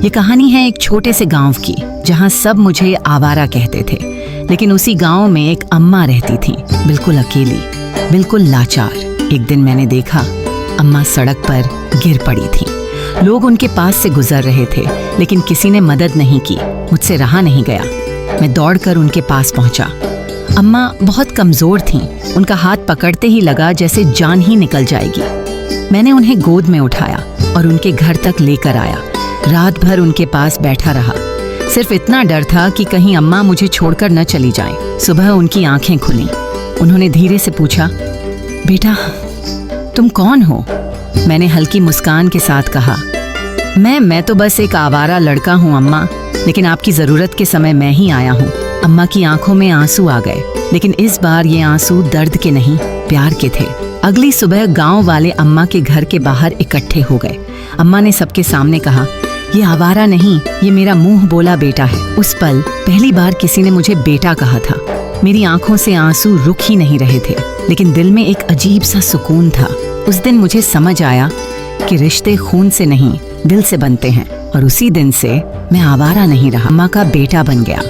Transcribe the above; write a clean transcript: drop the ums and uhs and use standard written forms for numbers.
ये कहानी है एक छोटे से गांव की, जहां सब मुझे आवारा कहते थे। लेकिन उसी गांव में एक अम्मा रहती थी, बिल्कुल अकेली, बिल्कुल लाचार। एक दिन मैंने देखा अम्मा सड़क पर गिर पड़ी थी। लोग उनके पास से गुजर रहे थे, लेकिन किसी ने मदद नहीं की। मुझसे रहा नहीं गया। मैं दौड़कर उनके पास पहुंचा। अम्मा बहुत कमजोर थीं। उनका हाथ पकड़ते ही लगा जैसे जान ही निकल जाएगी। मैंने उन्हें गोद में उठाया और उनके घर तक लेकर आया। रात भर उनके पास बैठा रहा। सिर्फ इतना डर था कि कहीं अम्मा मुझे छोड़कर न चली जाएं। सुबह उनकी आंखें खुलीं। उन्होंने धीरे से पूछा, बेटा तुम कौन हो? मैंने हल्की मुस्कान के साथ कहा, मैं तो बस एक आवारा लड़का हूँ अम्मा, लेकिन आपकी जरूरत के समय मैं ही आया हूँ। अम्मा की आंखों में आंसू आ गए, लेकिन इस बार ये आंसू दर्द के नहीं, प्यार के थे। अगली सुबह गांव वाले अम्मा के घर के बाहर इकट्ठे हो गए। अम्मा ने सबके सामने कहा, ये आवारा नहीं, ये मेरा मुंह बोला बेटा है। उस पल पहली बार किसी ने मुझे बेटा कहा था। मेरी आंखों से आंसू रुक ही नहीं रहे थे, लेकिन दिल में एक अजीब सा सुकून था। उस दिन मुझे समझ आया कि रिश्ते खून से नहीं, दिल से बनते हैं। और उसी दिन से मैं आवारा नहीं रहा, अम्मा का बेटा बन गया।